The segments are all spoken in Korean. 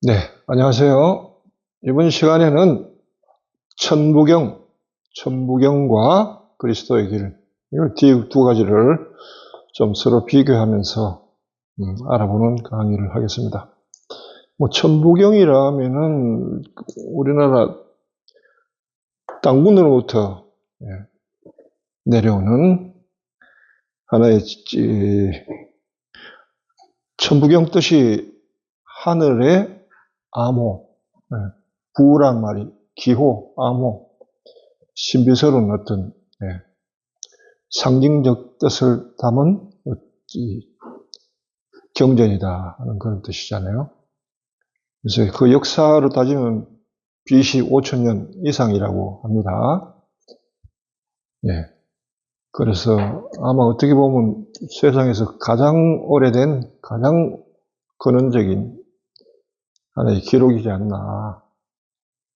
네, 안녕하세요. 이번 시간에는 천부경과 그리스도의 길, 이 두 가지를 좀 서로 비교하면서 알아보는 강의를 하겠습니다. 천부경이라면은 우리나라 땅군으로부터 내려오는 하나의 천부경 뜻이 하늘의 암호, 부란 말이 기호, 암호, 신비스러운 어떤 상징적 뜻을 담은 경전이다 하는 그런 뜻이잖아요. 그래서 그 역사로 따지면 BC 5000년 이상이라고 합니다. 그래서 아마 어떻게 보면 세상에서 가장 오래된, 가장 근원적인 하나의 기록이지 않나.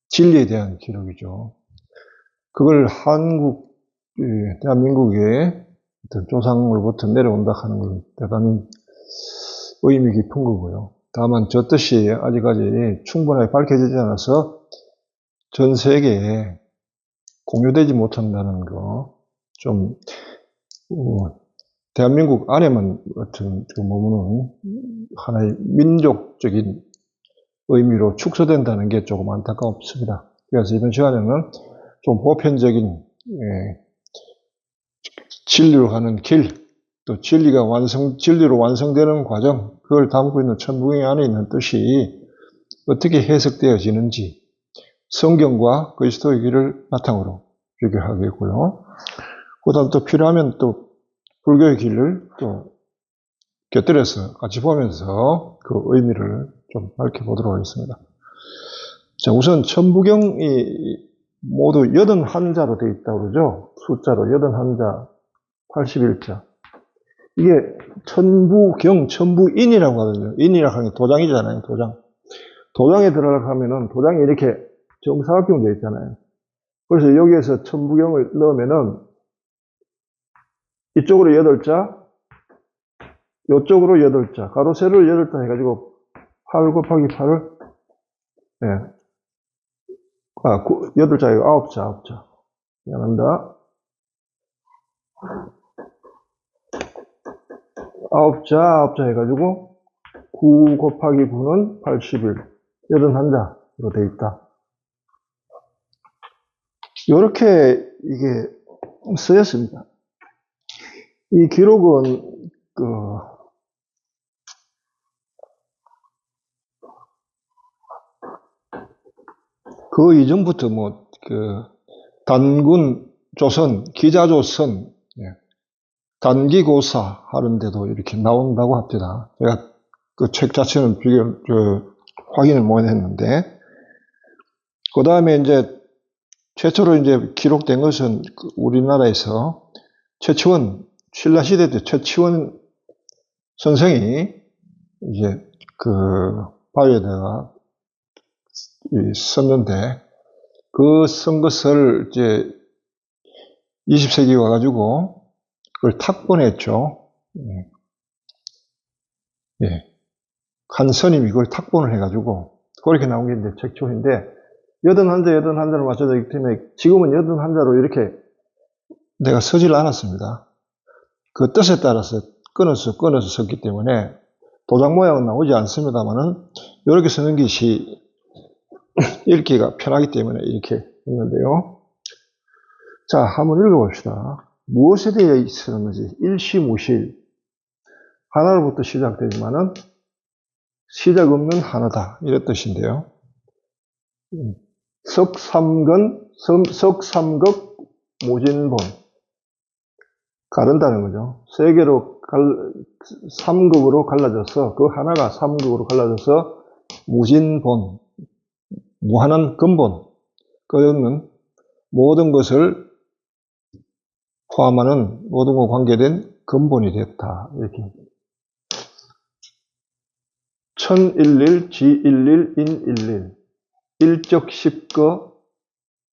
진리에 대한 기록이죠. 그걸 대한민국의 어떤 조상으로부터 내려온다 하는 건 대단히 의미 깊은 거고요. 다만 저 뜻이 아직까지 충분하게 밝혀지지 않아서 전 세계에 공유되지 못한다는 거, 좀, 대한민국 안에만 어떤 머무는 하나의 민족적인 의미로 축소된다는 게 조금 안타깝습니다. 그래서 이번 시간에는 좀 보편적인 진리로 가는 길, 또 진리로 완성되는 과정, 그걸 담고 있는 천부경 안에 있는 뜻이 어떻게 해석되어지는지 성경과 그리스도의 길을 바탕으로 비교하겠고요. 그 다음 또 필요하면 또 불교의 길을 또 곁들여서 같이 보면서 그 의미를 좀 밝혀보도록 하겠습니다. 자, 우선 천부경이 모두 81자로 되어 있다고 그러죠. 숫자로 81자, 81자. 이게 천부경, 천부인이라고 하거든요. 인이라고 하는 게 도장이잖아요, 도장. 도장에 들어가면은 도장이 이렇게 정사각형 되어 있잖아요. 그래서 여기에서 천부경을 넣으면은 이쪽으로 8자, 이쪽으로 8자, 가로 세로를 8자 해가지고 8 곱하기 8을 8자에 9자. 미안합니다. 9자 해가지고 9 곱하기 9는 81, 81자로 되어 있다. 이렇게 이게 쓰였습니다. 이 기록은 그 이전부터 단군 조선, 기자조선, 단기고사 하는데도 이렇게 나온다고 합니다. 제가 그 책 자체는 확인을 못 했는데, 그 다음에 이제 최초로 이제 기록된 것은 우리나라에서 최치원, 신라시대 때 최치원 선생이 이제 바위에다가 썼는데, 그 쓴 것을 이제 20세기 와가지고 그걸 탁본했죠. 한 스님이 그걸 탁본을 해가지고 그렇게 나온 게 이제 책초인데 81자를 맞춰져 있기 때문에 지금은 81자로 이렇게 내가 쓰질 않았습니다. 그 뜻에 따라서 끊어서 썼기 때문에 도장 모양은 나오지 않습니다만은 이렇게 쓰는 것이 읽기가 편하기 때문에 이렇게 했는데요. 자, 한번 읽어봅시다. 무엇에 대해 쓰는지 일시무실, 하나로부터 시작되지만은 시작 없는 하나다, 이런 뜻인데요. 석삼극 모진본, 가른다는 거죠. 세 개로 삼극으로 갈라져서 그 하나가 삼극으로 갈라져서 무진본, 무한한 근본, 끝없는 모든 것을 포함하는 모든 것과 관계된 근본이 됐다. 이렇게. 천일일, 지일일, 인일일, 일적십거,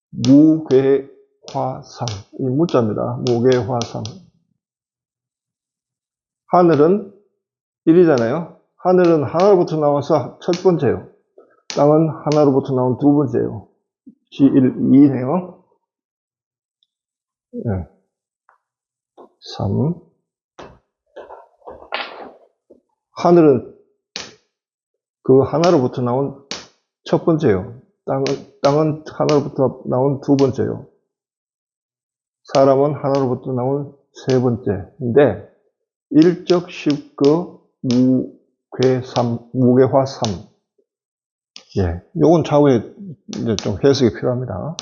무괴화상. 이 무자입니다. 무괴화상. 하늘은 1이잖아요. 하늘은 하나로부터 나와서 첫 번째요. 땅은 하나로부터 나온 두 번째요. C1, 2네요. 네. 3. 하늘은 그 하나로부터 나온 첫 번째요. 땅은 하나로부터 나온 두 번째요. 사람은 하나로부터 나온 세 번째인데, 일적, 십그, 무괴화 3. 예, 요건 차후에 이제 좀 해석이 필요합니다.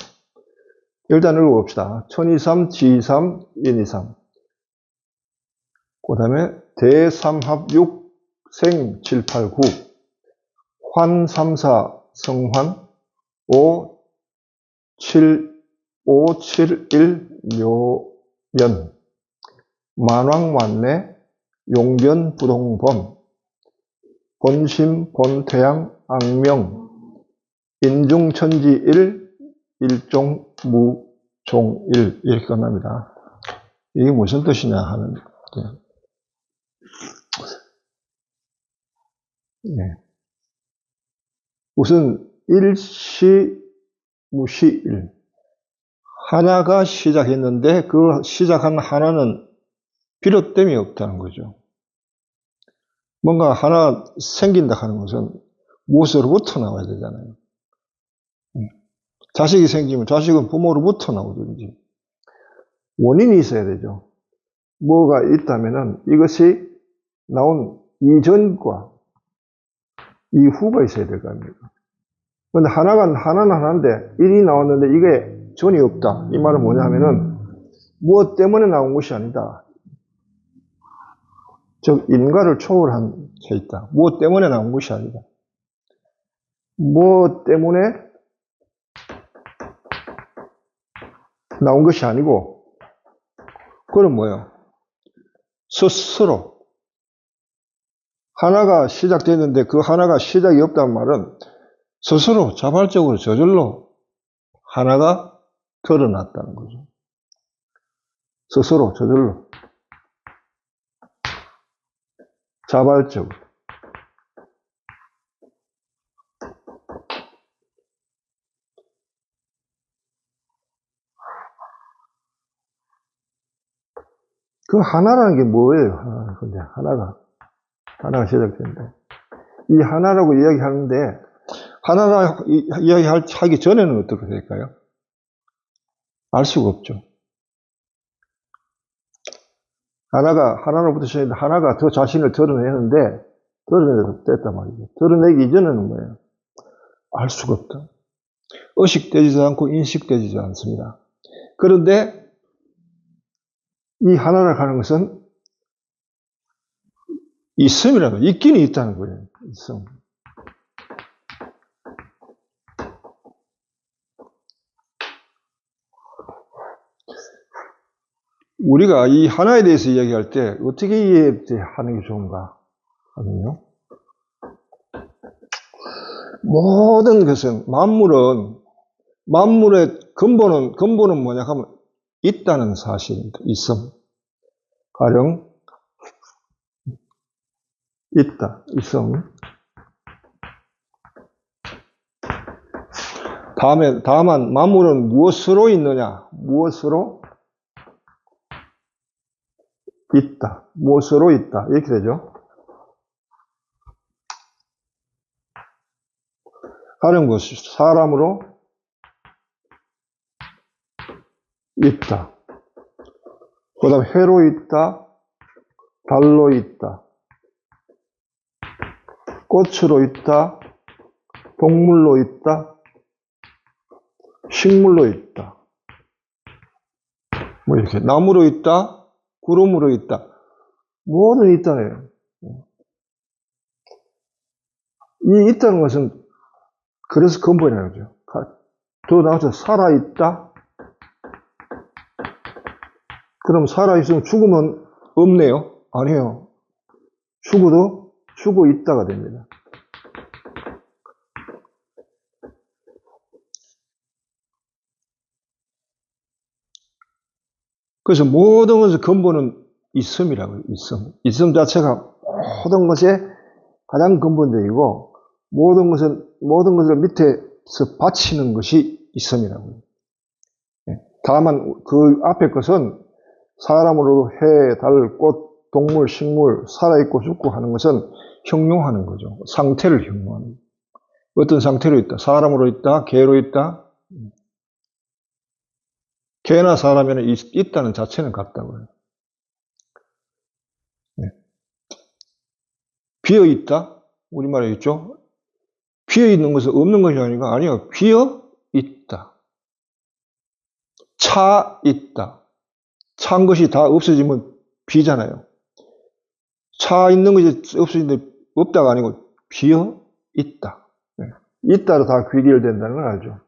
일단 읽어봅시다. 천이삼, 지삼, 인이삼. 그 다음에 대삼합육, 생, 7, 8, 9. 환삼사, 성환, 5, 7, 1, 묘연. 만왕만내, 용변, 부동범. 본심, 본태양, 악명. 인중천지 1, 일종, 무종 1. 이렇게 끝납니다. 이게 무슨 뜻이냐 하는. 네. 우선 일시, 무시 1. 하나가 시작했는데 그 시작한 하나는 비롯됨이 없다는 거죠. 뭔가 하나 생긴다 하는 것은 무엇으로부터 나와야 되잖아요. 자식이 생기면 자식은 부모로부터 나오든지 원인이 있어야 되죠. 뭐가 있다면은 이것이 나온 이전과 이후가 있어야 될 거 아닙니까? 그런데 하나는 하나인데 일이 나왔는데 이게 전이 없다. 이 말은 뭐냐 하면은 무엇 때문에 나온 것이 아니다. 즉 인과를 초월한 채 있다. 무엇 때문에 나온 것이 아니다. 무엇 때문에 나온 것이 아니고 그건 뭐예요? 스스로 하나가 시작됐는데 그 하나가 시작이 없다는 말은 스스로 자발적으로 저절로 하나가 드러났다는 거죠. 스스로 저절로 자발적으로. 그 하나라는 게 뭐예요? 근데 하나가 시작되는데 이 하나라고 이야기하는데 하나라 이야기하기 전에는 어떻게 될까요? 알 수가 없죠. 하나로부터 시작했는데 하나가 더 자신을 드러내는데 드러냈단 말이죠. 드러내기 이전에는 뭐예요? 알 수가 없다. 의식되지도 않고 인식되지도 않습니다. 그런데 이 하나라고 하는 것은 있음이라고 있기는 있다는 거예요. 있음. 우리가 이 하나에 대해서 이야기할 때 어떻게 이해하는 게 좋은가 하면요. 모든 것은 만물의 근본은 뭐냐 하면 있다는 사실입니다. 있음. 가령 있다. 있음. 다만 만물은 무엇으로 있느냐? 무엇으로 있다. 무엇으로 있다. 이렇게 되죠. 가령 사람으로 있다. 그 다음 해로 있다. 달로 있다. 꽃으로 있다. 동물로 있다. 식물로 있다. 뭐 이렇게 나무로 있다. 구름으로 있다. 뭐든 있다네요. 이 있다는 것은 그래서 근본이라는 거죠. 더 나아가서 살아있다. 그럼 살아있으면 죽으면 없네요? 아니에요. 죽어 있다가 됩니다. 그래서 모든 것의 근본은 있음이라고요. 있음 자체가 모든 것의 가장 근본적이고 모든 것을 밑에서 바치는 것이 있음이라고요. 다만 그 앞에 것은 사람으로 해, 달, 꽃, 동물, 식물, 살아있고 죽고 하는 것은 형용하는 거죠. 상태를 형용하는 거죠. 어떤 상태로 있다. 사람으로 있다. 개로 있다. 개나 사람에는 있다는 자체는 같다고요. 비어 있다. 우리말에 있죠. 비어 있는 것은 없는 것이 아니고 아니요. 비어 있다. 차 있다. 찬 것이 다 없어지면 비잖아요. 차 있는 것이 없어지는데 없다가 아니고 비어 있다. 있다로 다 귀결된다는 걸 알죠.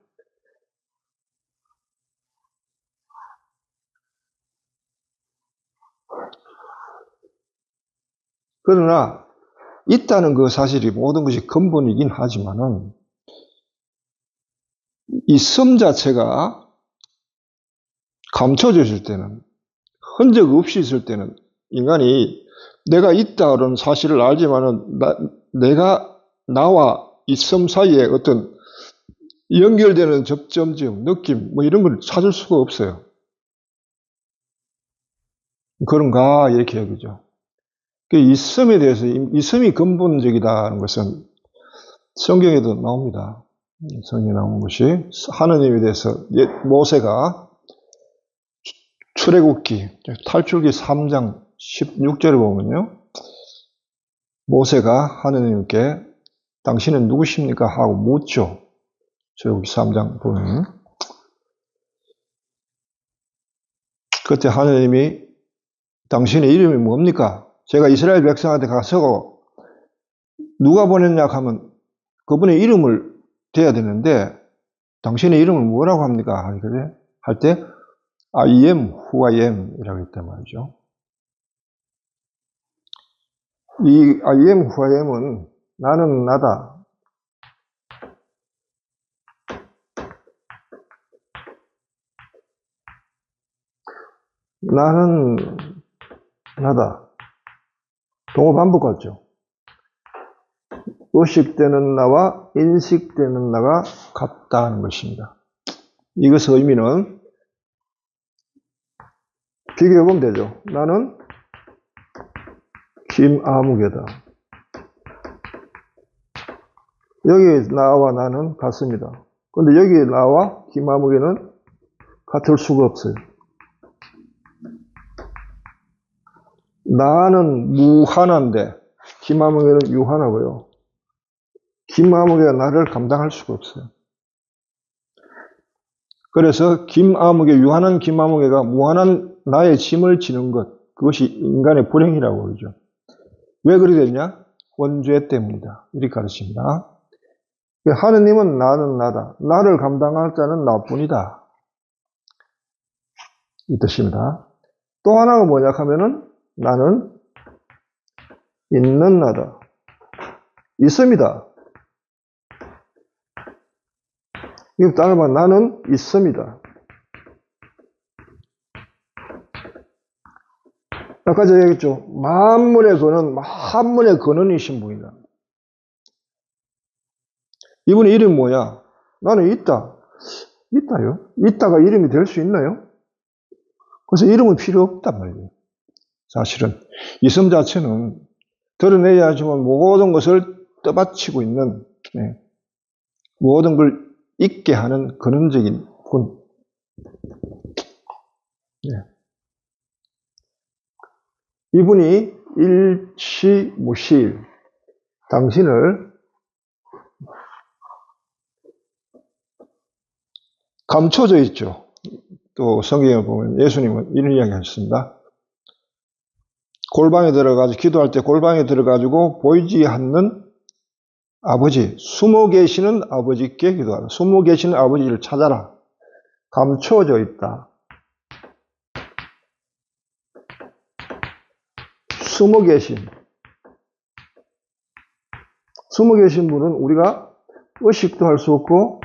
그러나 있다는 그 사실이 모든 것이 근본이긴 하지만은 이 씀 자체가 감춰져 있을 때는, 흔적 없이 있을 때는 인간이 내가 있다는 사실을 알지만은 내가 나와 이 씀 사이에 어떤 연결되는 접점점, 느낌 뭐 이런 걸 찾을 수가 없어요. 그런가 이렇게 여기죠. 이 씀에 대해서 이 씀이 근본적이다는 것은 성경에도 나옵니다. 성경에 나온 것이 하느님에 대해서 모세가 출애굽기 탈출기 3장 16절에 보면요. 모세가 하느님께 당신은 누구십니까? 하고 묻죠. 출애굽기 3장 보면 그때 하느님이 당신의 이름이 뭡니까? 제가 이스라엘 백성한테 가서 누가 보냈냐 하면 그분의 이름을 대야 되는데 당신의 이름을 뭐라고 합니까? 할 때 I am who I am 이라고 했단 말이죠. 이 I am who I am은 나는 나다. 나는 나다. 동어 반복 같죠. 의식되는 나와 인식되는 나가 같다는 것입니다. 이것의 의미는 비교해보면 되죠. 나는 김아무개다. 여기 나와 나는 같습니다. 그런데 여기 나와 김아무개는 같을 수가 없어요. 나는 무한한데 김아무개는 유한하고요. 김아무개가 나를 감당할 수가 없어요. 그래서 김아무개, 유한한 김아무개가 무한한 나의 짐을 지는 것, 그것이 인간의 불행이라고 그러죠. 왜 그렇게 됐냐? 원죄 때문이다. 이렇게 가르칩니다. 하느님은 나는 나다. 나를 감당할 자는 나뿐이다. 이 뜻입니다. 또 하나가 뭐냐 하면은 나는 있는 나다. 있습니다. 이거 따라봐. 나는 있습니다. 아까 제가 얘기했죠. 만물의 근원, 만물의 근원이신 분이다. 이분의 이름이 뭐야? 나는 있다. 있다요? 있다가 이름이 될 수 있나요? 그래서 이름은 필요 없단 말이에요. 사실은 이섬 자체는 드러내야 하지만 모든 것을 떠받치고 있는 모든 걸 있게 하는 근원적인 분. 이분이 일치무실 당신을 감춰져 있죠. 또 성경에 보면 예수님은 이런 이야기 하셨습니다. 골방에 들어가서 기도할 때 골방에 들어가지고 보이지 않는 아버지, 숨어 계시는 아버지께 기도하라. 숨어 계시는 아버지를 찾아라. 감춰져 있다. 숨어 계신 분은 우리가 의식도 할 수 없고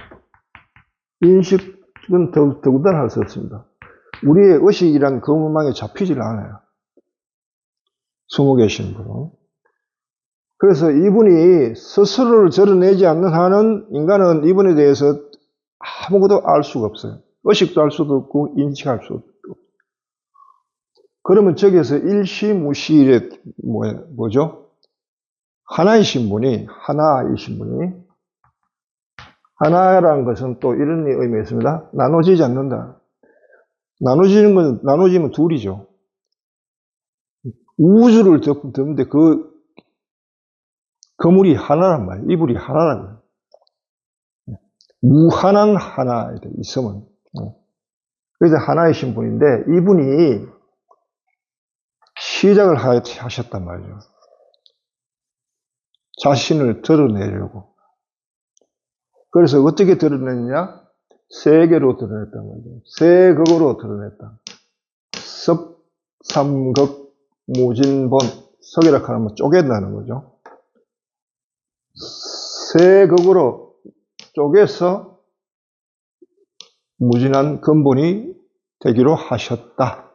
인식은 더군다나 할 수 없습니다. 우리의 의식이란 검은망에 잡히질 않아요. 숨어 계신 분은. 그래서 이분이 스스로를 드러내지 않는 한은 인간은 이분에 대해서 아무것도 알 수가 없어요. 의식도 할 수도 없고 인식할 수도 없고. 그러면 저기에서 일시무시일의 뭐죠? 하나이신 분이 하나라는 것은 또 이런 의미가 있습니다. 나눠지지 않는다. 나눠지면 둘이죠. 우주를 덮는데 그 그물이 하나란 말이에요. 이불이 하나란 말이에요. 무한한 하나에 있으면. 그래서 하나이신 분인데 이분이 시작을 하셨단 말이죠. 자신을 드러내려고. 그래서 어떻게 드러냈냐? 세계로 드러냈단 말이죠. 세극으로 드러냈다. 섭, 삼극, 무진본, 석이라 하면 쪼갠다는 거죠. 세극으로 쪼개서 무진한 근본이 되기로 하셨다.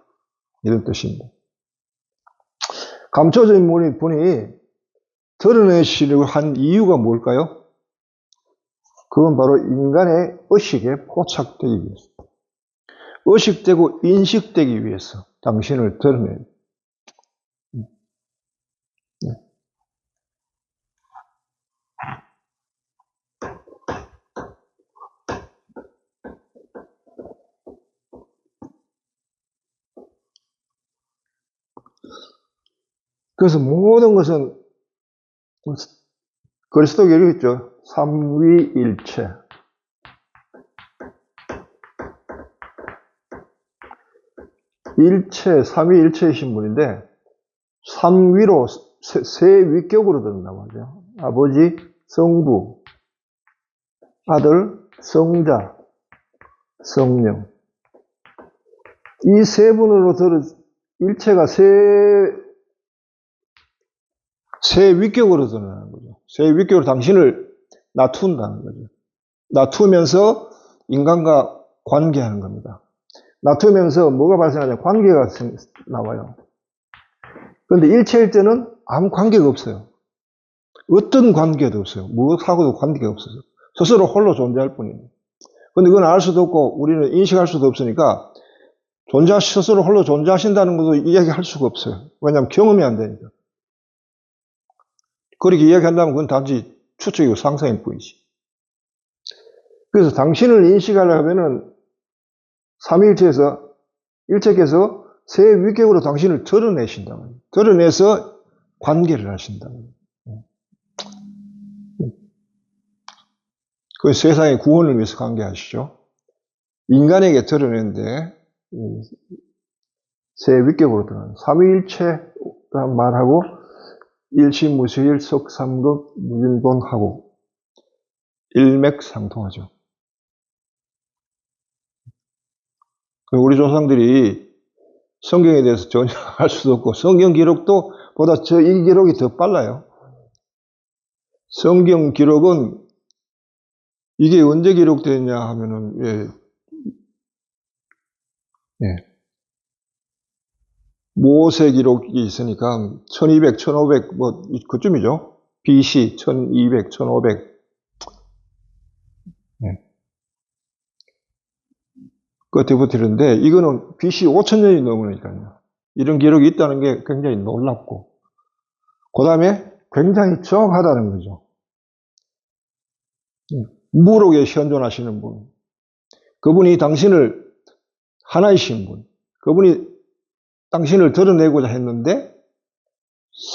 이런 뜻입니다. 감춰진 분이 드러내시려고 한 이유가 뭘까요? 그건 바로 인간의 의식에 포착되기 위해서. 의식되고 인식되기 위해서 당신을 드러내요. 그래서 모든 것은 그리스도가 이렇게 있죠. 삼위일체. 삼위일체이신 분인데 삼위로 세 위격으로 드러난단 말이죠. 아버지, 성부, 아들, 성자, 성령. 이 세 분으로 일체가 세 위격으로 드러나는 거죠. 세 위격으로 당신을 낮춘다는 거죠. 낮추면서 인간과 관계하는 겁니다. 낮추면서 뭐가 발생하냐? 관계가 나와요. 그런데 일체일 때는 아무 관계가 없어요. 어떤 관계도 없어요. 무엇하고도 관계가 없어요. 스스로 홀로 존재할 뿐이에요. 근데 그건 알 수도 없고 우리는 인식할 수도 없으니까 스스로 홀로 존재하신다는 것도 이야기할 수가 없어요. 왜냐하면 경험이 안 되니까. 그렇게 이야기한다면 그건 단지 추측이고 상상일 뿐이지. 그래서 당신을 인식하려면은 삼위일체에서 일체께서 세 위격으로 당신을 드러내신다고요. 드러내서 관계를 하신다고요. 그 세상의 구원을 위해서 관계하시죠. 인간에게 드러내는데 세 위격으로 드러나는 삼위일체란 말하고 일시무시일 석삼극 무진본하고 일맥상통하죠. 우리 조상들이 성경에 대해서 전혀 알 수도 없고 성경 기록도 보다 이 기록이 더 빨라요. 성경 기록은 이게 언제 기록됐냐 하면은 모세 기록이 있으니까 1200, 1500 뭐 그쯤이죠. BC 1200, 1500. 그때부터 이런데 이거는 BC 5000년이 넘으니까요. 이런 기록이 있다는 게 굉장히 놀랍고 그 다음에 굉장히 정확하다는 거죠. 무록에 현존하시는 분, 그분이 당신을 하나이신 분, 그분이 당신을 드러내고자 했는데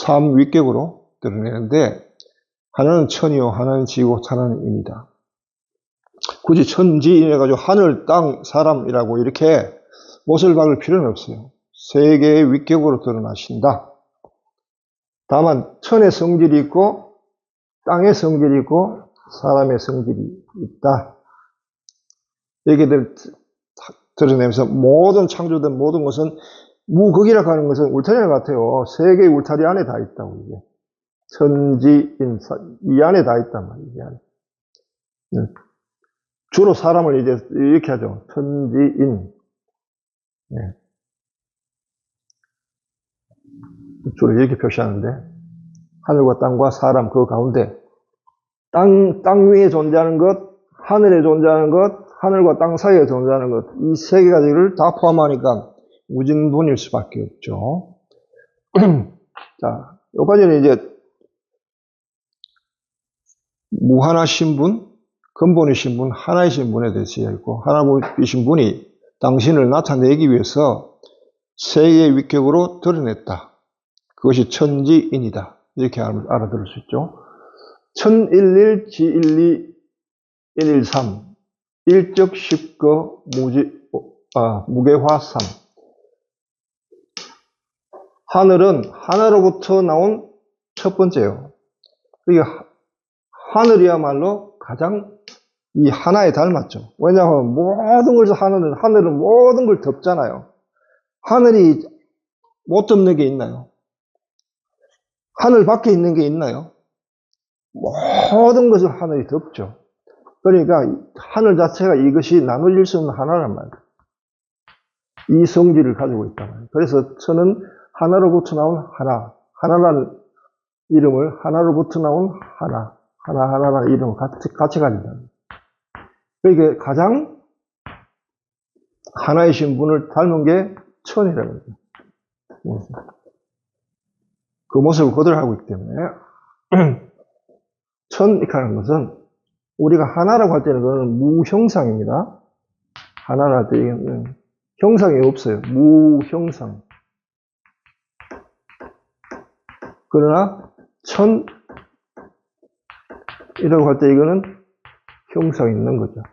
삼위격으로 드러내는데 하나는 천이요, 하나는 지고, 하나는 인이다. 굳이 천지인해가지고 하늘, 땅, 사람이라고 이렇게 못을 박을 필요는 없어요. 세 개의 위격으로 드러나신다. 다만 천의 성질이 있고 땅의 성질이 있고 사람의 성질이 있다. 얘기들 드러내면서 모든 창조된 모든 것은 무극이라고 하는 것은 울타리 같아요. 세 개의 울타리 안에 다 있다고 이게. 천지인 이 안에 다 있단 말이에요. 이 안에. 주로 사람을 이제 이렇게 하죠. 천지인. 주로 이렇게 표시하는데 하늘과 땅과 사람 그 가운데 땅 위에 존재하는 것, 하늘에 존재하는 것, 하늘과 땅 사이에 존재하는 것, 이 세 가지를 다 포함하니까 무증분일 수밖에 없죠. 자, 여기까지는 이제 무하나신 분, 근본이신 분, 하나이신 분에 대해서 이야기했고, 하나이신 분이 당신을 나타내기 위해서 세계의 위격으로 드러냈다. 그것이 천지인이다. 이렇게 알아들을 수 있죠. 천일일, 지일리, 인일삼, 일적, 십거, 무게화삼. 하늘은 하나로부터 나온 첫 번째요. 이게 하늘이야말로 가장 이 하나에 닮았죠. 왜냐하면 모든 것을 하늘은 모든 걸 덮잖아요. 하늘이 못 덮는 게 있나요? 하늘 밖에 있는 게 있나요? 모든 것을 하늘이 덮죠. 그러니까 하늘 자체가 이것이 나눌 수 없는 하나란 말이에요. 이 성질을 가지고 있단 말이에요. 그래서 천은 하나로부터 나온 하나, 하나라는 이름을 하나로부터 나온 하나라는 이름을 같이 가진다. 그러니까 가장 하나이신 분을 닮은 게 천이라는 거죠. 그 모습을 그대로 하고 있기 때문에 천이라는 것은 우리가 하나라고 할 때는 그거는 무형상입니다. 하나라 할 때는 형상이 없어요. 무형상. 그러나 천이라고 할 때 이거는 형상이 있는 거죠.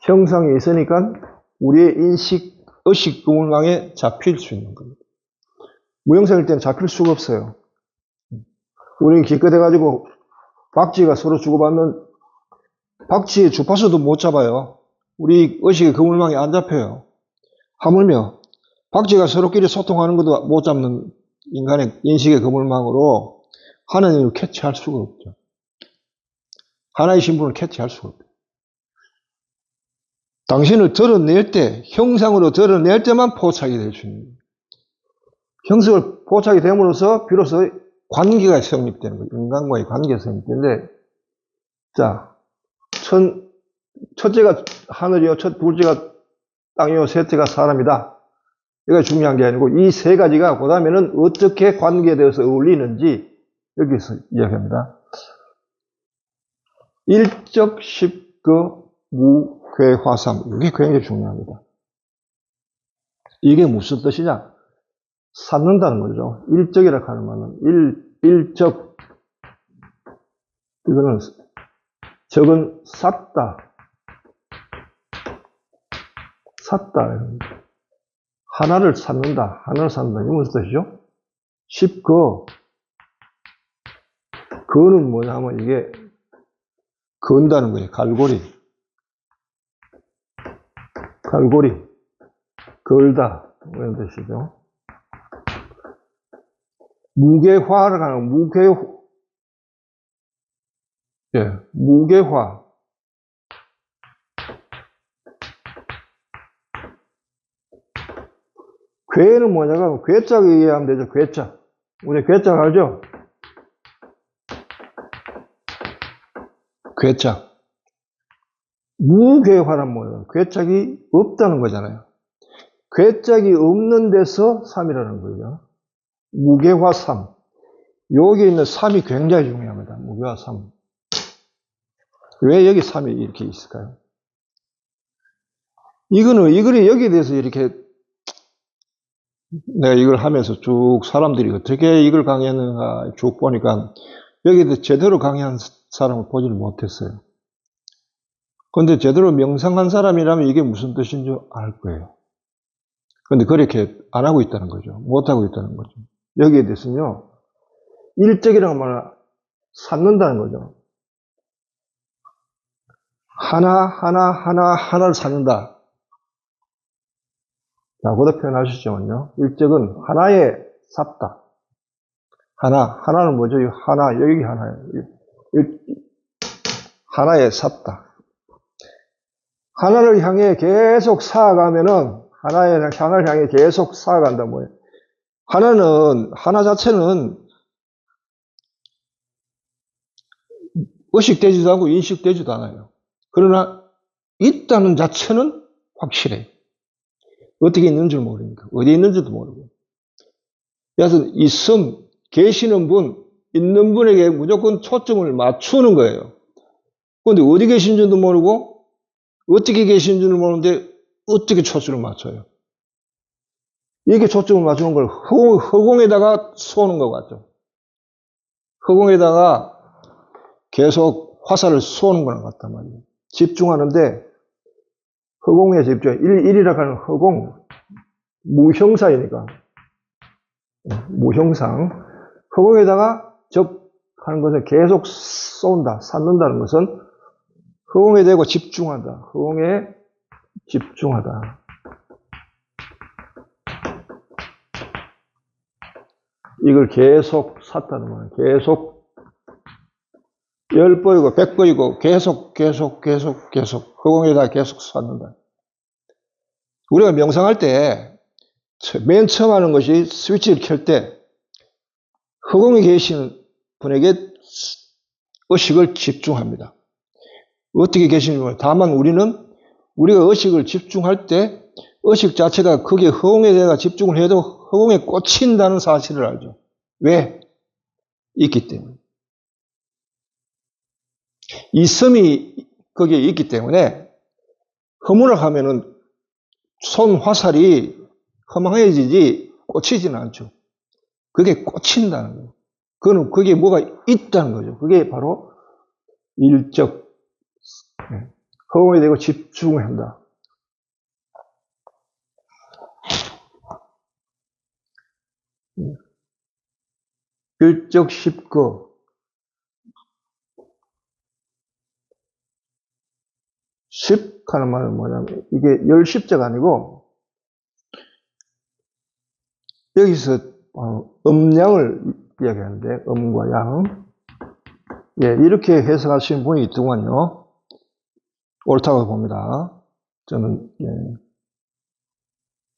형상이 있으니까 우리의 인식, 의식 그물망에 잡힐 수 있는 겁니다. 무형상일 때는 잡힐 수가 없어요. 우리는 기껏해가지고 박쥐가 서로 주고받는 박쥐의 주파수도 못 잡아요. 우리 의식의 그물망에 안 잡혀요. 하물며 박쥐가 서로끼리 소통하는 것도 못 잡는 인간의 인식의 그물망으로 하나님을 캐치할 수가 없죠. 하나의 신분을 캐치할 수가 없죠. 당신을 드러낼 때, 형상으로 드러낼 때만 포착이 될 수 있는 거예요. 형상을 포착이 됨으로써 비로소 관계가 성립되는 거예요. 인간과의 관계가 성립되는데, 자, 첫째가 하늘이요, 둘째가 땅이요, 셋째가 사람이다. 이게 중요한 게 아니고 이 세 가지가 그 다음에는 어떻게 관계되어서 어울리는지 여기서 이야기합니다. 일적, 십거, 무괴화삼. 이게 굉장히 중요합니다. 이게 무슨 뜻이냐? 쌓는다는 거죠. 일적이라고 하는 말은 일적. 이거는 적은 쌓다. 하나를 쌓는다. 하나를 쌓는다. 이게 무슨 뜻이죠? 십거. 거는 뭐냐면 이게 건다는 거예요. 갈고리. 걸다. 이런 뜻이죠. 무게화를 하는 무게화. 괴는 뭐냐면 괴짝 이해하면 되죠. 괴짝. 우리 괴짝 알죠? 괴짝. 무괴화란 뭐예요? 괴짝이 없다는 거잖아요. 괴짝이 없는 데서 3이라는 거죠. 무괴화 3. 여기 있는 3이 굉장히 중요합니다. 무괴화 3. 왜 여기 3이 이렇게 있을까요? 이거는 여기에 대해서 이렇게 내가 이걸 하면서 쭉 사람들이 어떻게 이걸 강의했는가 쭉 보니까 여기에 대해서 제대로 강의한 사람을 보지를 못했어요. 그런데 제대로 명상한 사람이라면 이게 무슨 뜻인지 알 거예요. 그런데 그렇게 안 하고 있다는 거죠. 못하고 있다는 거죠. 여기에 대해서는요, 일적이라는 말을 쌓는다는 거죠. 하나를 쌓는다. 자, 그렇게 표현할 수 있지만요. 일적은 하나에 쌓다. 하나는 뭐죠? 여기 하나예요. 하나에 쌓다. 하나를 향해 계속 쌓아가면은, 하나를 향해 계속 쌓아간다, 뭐예요? 하나 자체는 의식되지도 않고 인식되지도 않아요. 그러나 있다는 자체는 확실해요. 어떻게 있는 줄 모르니까. 어디에 있는지도 모르고. 그래서 계시는 분, 있는 분에게 무조건 초점을 맞추는 거예요. 그런데 어디 계신지도 모르고 어떻게 계신지도 모르는데 어떻게 초점을 맞춰요? 이게 초점을 맞추는 걸 허공에다가 쏘는 것 같죠. 허공에다가 계속 화살을 쏘는 거랑 같단 말이에요. 집중하는데 허공에 집중. 1이라고 하는 허공, 무형사이니까. 무형상. 허공에다가 적하는 것은 계속 쏜다, 쐈는다는 것은 허공에 대고 집중하다. 허공에 집중하다. 이걸 계속 쐈다는 말이에요. 계속 10번이고 100번이고 계속 허공에다 계속 쐈는다. 우리가 명상할 때 맨 처음 하는 것이 스위치를 켤 때 허공에 계시는 분에게 의식을 집중합니다. 어떻게 계시는지 몰라요. 다만 우리가 의식을 집중할 때 의식 자체가 거기에 허공에 대해 집중을 해도 허공에 꽂힌다는 사실을 알죠. 왜? 있기 때문에. 이 섬이 거기에 있기 때문에 허물어가면은 손 화살이 허망해지지 꽂히지는 않죠. 그게 꽂힌다는 거예요. 그거는 그게 뭐가 있다는 거죠. 그게 바로 일적 허공에 대고 집중을 한다. 일적 십거. 십하는 말은 뭐냐면 이게 열십자가 아니고 여기서 음양을 이야기하는데 음과 양. 예, 이렇게 해석하시는 분이 있더군요. 옳다고 봅니다. 저는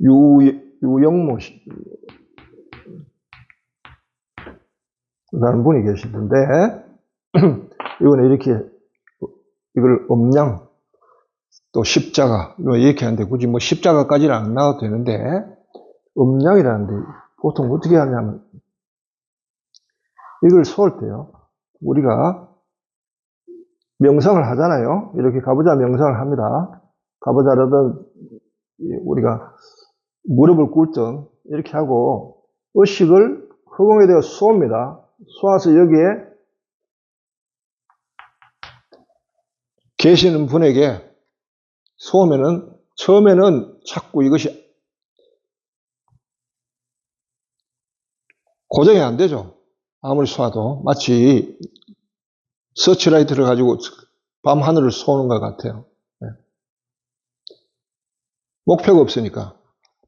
유영모 라는 분이 계시던데 이거는 이렇게 이걸 음양 또 십자가 이렇게 하는데 굳이 뭐 십자가까지는 안 나와도 되는데 음양이라는데 보통 어떻게 하냐면 이걸 쏠 때요. 우리가 명상을 하잖아요. 이렇게 가부좌 명상을 합니다. 가부좌라든 우리가 무릎을 꿇든 이렇게 하고 의식을 허공에 대어 쏩니다. 쏘아서 여기에 계시는 분에게 쏘면은 처음에는 자꾸 이것이 고정이 안 되죠. 아무리 쏘아도 마치 서치라이트를 가지고 밤 하늘을 쏘는 것 같아요. 목표가 없으니까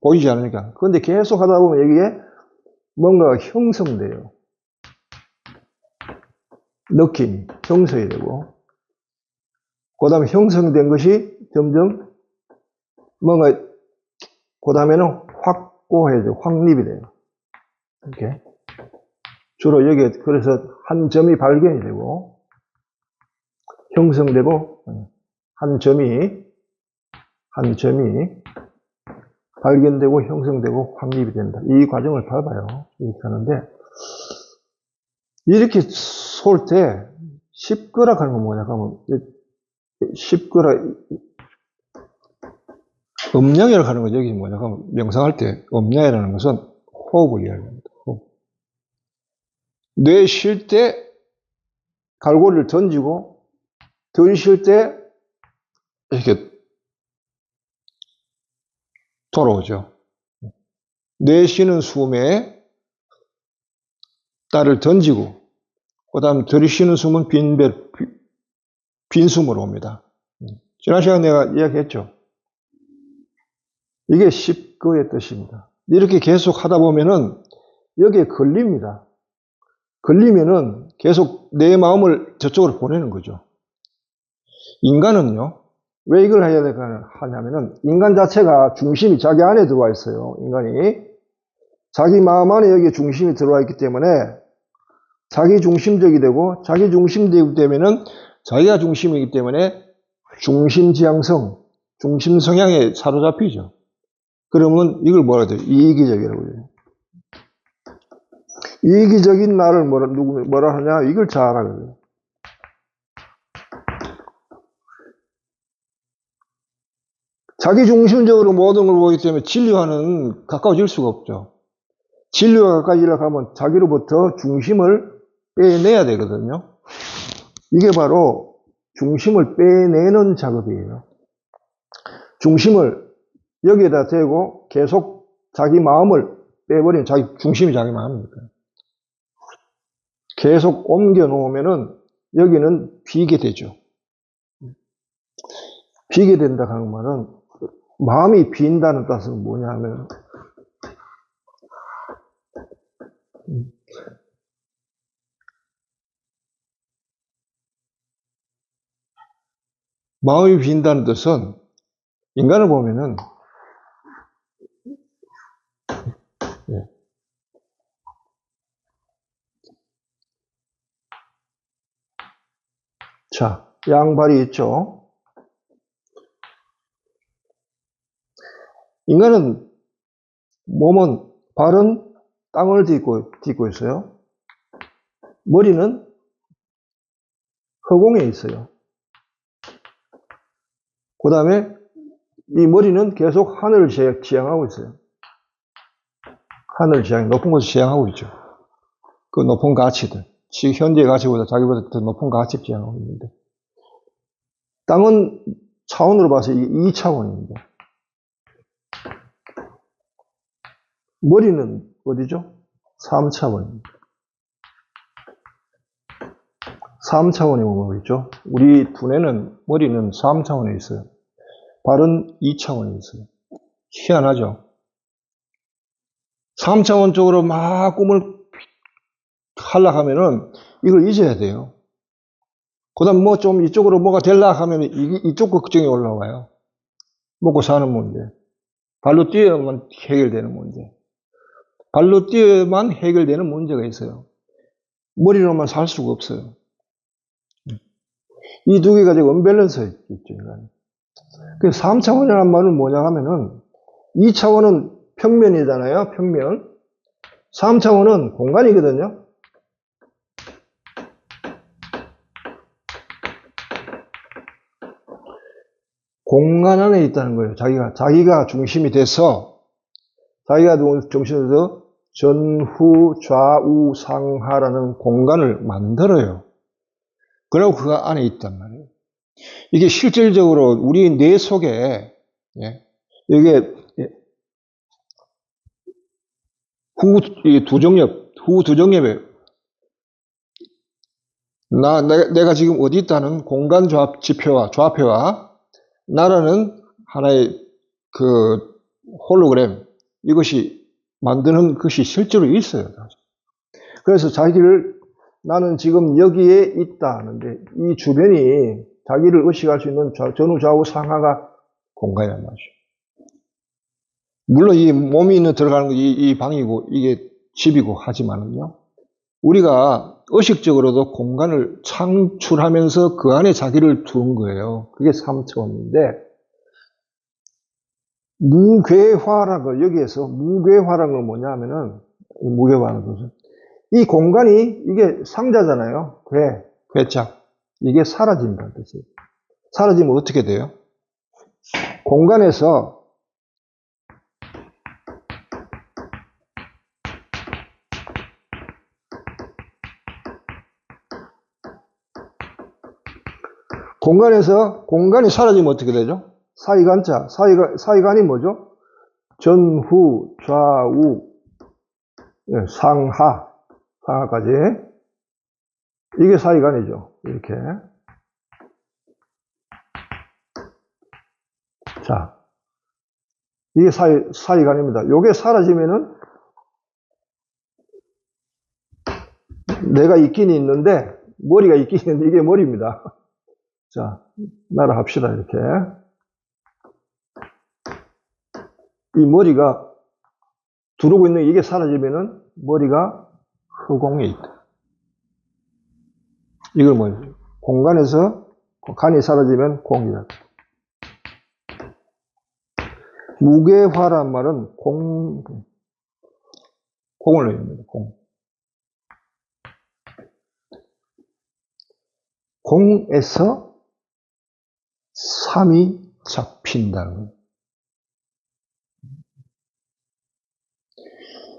보이지 않으니까. 그런데 계속 하다 보면 여기에 뭔가가 형성돼요. 느낌이 형성이 되고 그 다음에 형성된 것이 점점 뭔가 그 다음에는 확고해져 확립이 돼요. 이렇게 주로 여기에 그래서 한 점이 발견이 되고 형성되고 한 점이 발견되고 형성되고 확립이 된다. 이 과정을 밟아요. 이렇게 하는데 이렇게 쏠 때 십거라 하는 건 뭐냐 하면 십거라 음양이라고 하는 건 여기 뭐냐 하면 명상할 때 음양이라는 것은 호흡을 이야기합니다. 호흡. 뇌 쉴 때 갈고리를 던지고 덜 쉴 때 이렇게 돌아오죠. 뇌 쉬는 숨에 딸을 던지고 그 다음 덜 쉬는 숨은 빈 숨으로 옵니다. 지난 시간에 내가 이야기했죠. 이게 십거의 뜻입니다. 이렇게 계속 하다 보면은 여기에 걸립니다. 걸리면은 계속 내 마음을 저쪽으로 보내는 거죠. 인간은요, 왜 이걸 해야 하냐면은 인간 자체가 중심이 자기 안에 들어와 있어요. 인간이 자기 마음 안에 여기 중심이 들어와 있기 때문에 자기 중심적이 되고, 자기 중심되기 때문에는 자기가 중심이기 때문에 중심지향성, 중심 성향에 사로잡히죠. 그러면 이걸 뭐라 해야 돼요? 이기적이라고 해요. 이기적인 나를 뭐라 하냐? 이걸 잘 알아요. 자기 중심적으로 모든 걸 보기 때문에 진리와는 가까워질 수가 없죠. 진리와 가까워지려고 하면 자기로부터 중심을 빼내야 되거든요. 이게 바로 중심을 빼내는 작업이에요. 중심을 여기에다 대고 계속 자기 마음을 빼버리면 중심이 자기 마음이니까. 계속 옮겨 놓으면은 여기는 비게 되죠. 비게 된다 하는 말은 마음이 빈다는 뜻은 뭐냐 하면 마음이 빈다는 뜻은 인간을 보면은 자, 양발이 있죠. 인간은 발은 땅을 딛고 있어요. 머리는 허공에 있어요. 그 다음에 이 머리는 계속 하늘을 지향하고 있어요. 하늘을 높은 곳을 지향하고 있죠. 그 높은 가치들. 현재의 가치보다 자기보다 더 높은 가치를 지향하고 있는데. 땅은 차원으로 봐서 이게 2차원입니다. 머리는 어디죠? 3차원입니다. 3차원이 뭐겠죠? 우리 두뇌는, 머리는 3차원에 있어요. 발은 2차원에 있어요. 희한하죠? 3차원 쪽으로 막 꿈을 하려고 하면은 이걸 잊어야 돼요. 그 다음 좀 이쪽으로 뭐가 되려고 하면 이쪽 걱정이 올라와요. 먹고 사는 문제. 발로 뛰어야만 해결되는 문제. 발로 뛰어야만 해결되는 문제가 있어요. 머리로만 살 수가 없어요. 이 두 개가 지금 언밸런스가 있죠, 인간이. 그래서 3차원이라는 말은 뭐냐 하면은 2차원은 평면이잖아요, 평면. 3차원은 공간이거든요. 공간 안에 있다는 거예요. 자기가 중심이 돼서, 자기가 중심이 돼서 전후, 좌우, 상하라는 공간을 만들어요. 그리고 그 안에 있단 말이에요. 이게 실질적으로 우리 뇌 속에, 이게 후 두정엽에 내가 지금 어디 있다는 공간 좌표와 나라는 하나의 그 홀로그램, 이것이 만드는 것이 실제로 있어요. 그래서 나는 지금 여기에 있다 하는데 이 주변이 자기를 의식할 수 있는 전후 좌우 상하가 공간이란 말이죠. 물론 이 몸이 들어가는 거 이 방이고 이게 집이고 하지만은요. 우리가 의식적으로도 공간을 창출하면서 그 안에 자기를 두는 거예요. 그게 3차원인데 무괴화라는 거, 여기에서 무괴화라는 건 뭐냐 하면은 무괴화라는 것은 이 공간이 이게 상자잖아요. 괴짝. 이게 사라진다는 뜻이에요. 사라지면 어떻게 돼요? 공간에서 공간이 사라지면 어떻게 되죠? 사이간자. 사이간이 뭐죠? 전후, 좌우, 상하까지. 이게 사이간이죠. 이렇게. 자, 이게 사이간입니다. 요게 사라지면은 내가 있긴 있는데, 머리가 있긴 있는데, 이게 머리입니다. 자, 나라 합시다, 이렇게. 이 머리가 두르고 있는 이게 사라지면은 머리가 허공에 있다. 이걸 뭐 공간에서 간이 사라지면 공이다. 무게화란 말은 공을 의미합니다. 공에서 3이 잡힌다는 거예요.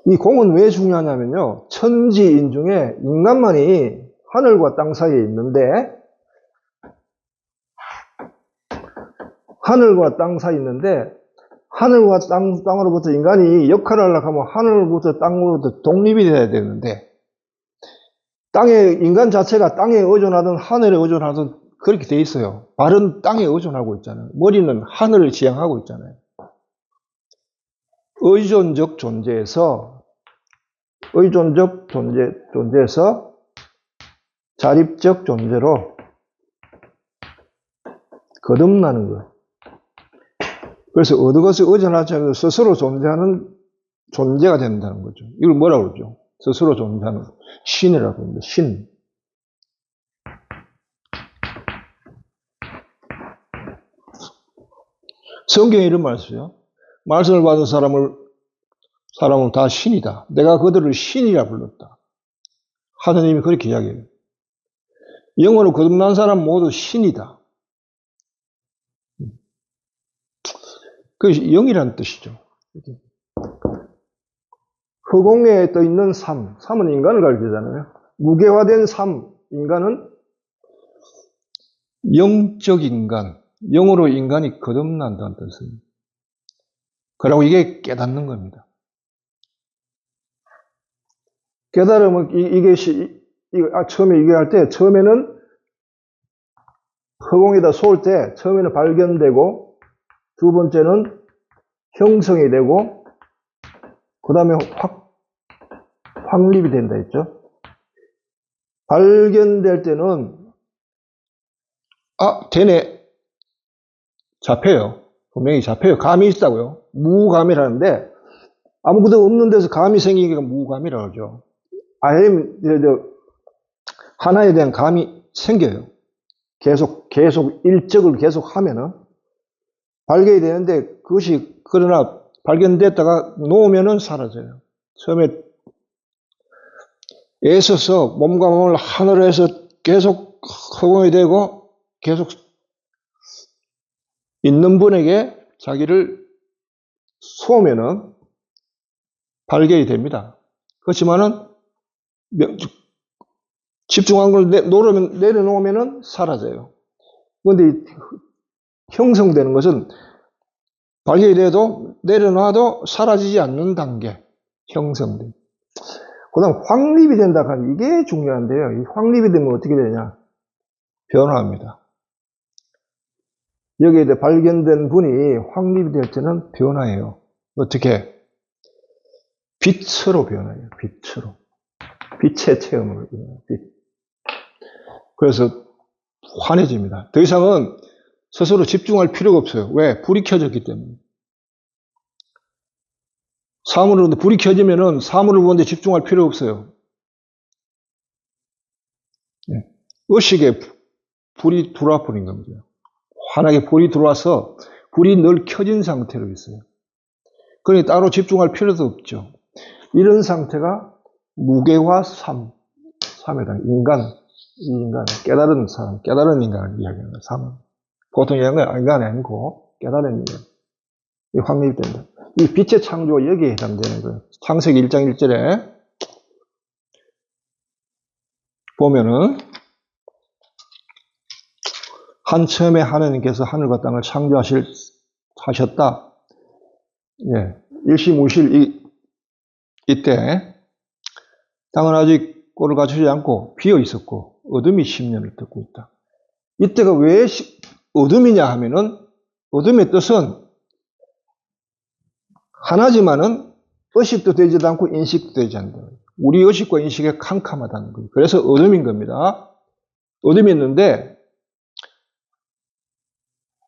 이 공은 왜 중요하냐면요. 천지인 중에 인간만이 하늘과 땅 사이에 있는데, 하늘과 땅으로부터 인간이 역할을 하려고 하면 하늘부터 땅으로부터 독립이 돼야 되는데, 인간 자체가 땅에 의존하든 하늘에 의존하든 그렇게 돼 있어요. 발은 땅에 의존하고 있잖아요. 머리는 하늘을 지향하고 있잖아요. 의존적 존재에서 자립적 존재로 거듭나는 거예요. 그래서 어느 것을 의존하지 않으면 스스로 존재하는 존재가 된다는 거죠. 이걸 뭐라고 그러죠? 스스로 존재하는 신이라고 합니다. 신. 성경에 이런 말을 써요. 말씀을 받은 사람은 다 신이다. 내가 그들을 신이라 불렀다. 하느님이 그렇게 이야기해요. 영으로 거듭난 사람 모두 신이다. 그것이 영이라는 뜻이죠. 허공에 떠 있는 삶. 삶은 인간을 가리키잖아요. 무게화된 삶. 인간은 영적 인간. 영으로 인간이 거듭난다는 뜻입니다. 그리고 이게 깨닫는 겁니다. 깨달음은 처음에 얘기할 때 처음에는 허공에다 쏠 때 처음에는 발견되고 두 번째는 형성이 되고 그 다음에 확립이 된다 했죠. 발견될 때는 되네. 잡혀요. 분명히 잡혀요. 감이 있다고요. 무감이라는데 아무것도 없는 데서 감이 생기니까 무감이라고 하죠. 하나에 대한 감이 생겨요. 계속 일적을 계속 하면은 발견이 되는데 그것이 그러나 발견됐다가 놓으면은 사라져요. 처음에 애써서 몸과 몸을 하늘로 해서 계속 허공이 되고 계속 있는 분에게 자기를 쏘면은 발견이 됩니다. 그렇지만은 집중한 걸 내려놓으면은 사라져요. 그런데 형성되는 것은 발견이 돼도 내려놔도 사라지지 않는 단계 형성돼. 그다음 확립이 된다 하면 이게 중요한데요. 이 확립이 되면 어떻게 되냐? 변화합니다. 여기에 발견된 분이 확립이 될 때는 변화해요. 어떻게? 빛으로 변화해요. 빛으로. 빛의 체험을. 빛. 그래서 환해집니다. 더 이상은 스스로 집중할 필요가 없어요. 왜? 불이 켜졌기 때문에. 사물을 보는데 불이 켜지면은 사물을 보는데 집중할 필요 없어요. 의식에 불이 들어와 버린 겁니다. 환하게 불이 들어와서 불이 늘 켜진 상태로 있어요. 그러니 따로 집중할 필요도 없죠. 이런 상태가 무게화 삶이다. 인간, 깨달은 사람, 깨달은 인간을 이야기하는 삶은. 보통 인간이 아니고 깨달은 인간. 이 확립된다. 이 빛의 창조가 여기에 해당되는 거예요. 창세기 1장 1절에 보면은 처음에 하나님께서 하늘과 땅을 창조하셨다. 일시무실 이때 땅은 아직 꼴을 갖추지 않고 비어 있었고 어둠이 10년을 덮고 있다. 이때가 왜 어둠이냐 하면은 어둠의 뜻은 하나지만은 의식도 되지도 않고 인식도 되지 않는다. 우리 의식과 인식에 캄캄하다는 거예요. 그래서 어둠인 겁니다. 어둠이 있는데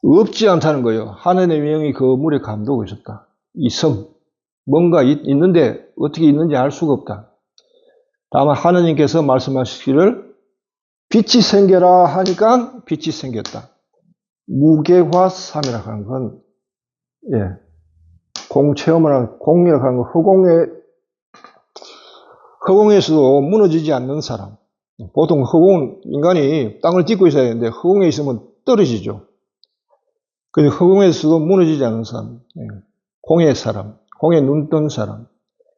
없지 않다는 거예요. 하나님의 영이 그 물에 감도고 있었다. 이 섬. 뭔가 있는데 어떻게 있는지 알 수가 없다. 다만 하나님께서 말씀하시기를 빛이 생겨라 하니까 빛이 생겼다. 무게화삼이라고 하는 건, 공체험을 하는, 공이라고 하는 건 허공에서도 무너지지 않는 사람. 보통 허공은 인간이 땅을 딛고 있어야 되는데 허공에 있으면 떨어지죠. 그래서 허공에서도 무너지지 않는 사람, 공의 사람, 공에 눈 뜬 사람,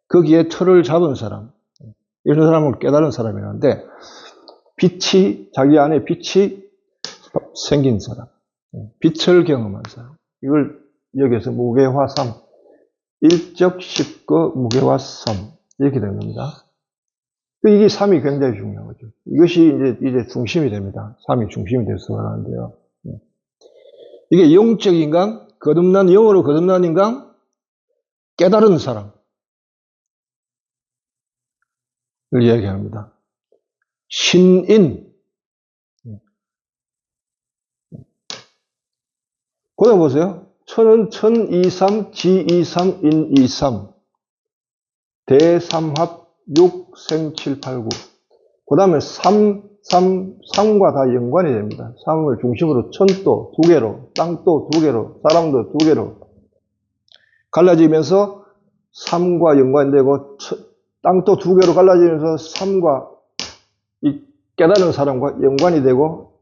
거기에 틀을 잡은 사람, 이런 사람을 깨달은 사람이라는데, 자기 안에 빛이 생긴 사람, 빛을 경험한 사람, 이걸 여기서 무게화삼, 일적, 십거, 무게화삼, 이렇게 된 겁니다. 이게 삼이 굉장히 중요한 거죠. 이것이 이제 중심이 됩니다. 삼이 중심이 돼서 하는데요. 이게 영적 인간, 영으로 거듭난 인간, 깨달은 사람을 이야기합니다. 신인. 거기 보세요. 천은 천, 이삼, 지, 이삼, 인, 이삼. 대삼합, 육, 생, 칠, 팔, 구. 그 다음에 삼과 다 연관이 됩니다. 삼을 중심으로 천도 두 개로, 땅도 두 개로, 사람도 두 개로 갈라지면서 삼과 연관이 되고, 땅도 두 개로 갈라지면서 삼과 이 깨달은 사람과 연관이 되고,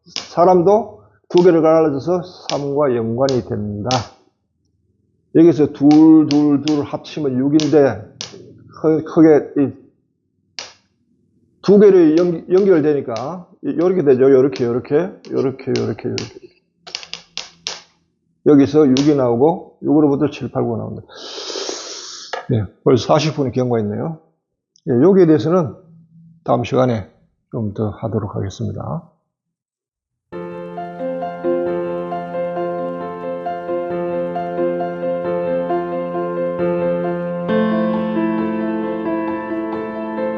사람도 두 개를 갈라져서 삼과 연관이 됩니다. 여기서 둘 합치면 6인데, 크게 두 개를 연결되니까 이렇게 되죠. 이렇게. 여기서 6이 나오고 6으로부터 7, 8, 9가 나옵니다. 벌써 40분이 경과했네요. 여기에 대해서는 다음 시간에 좀 더 하도록 하겠습니다.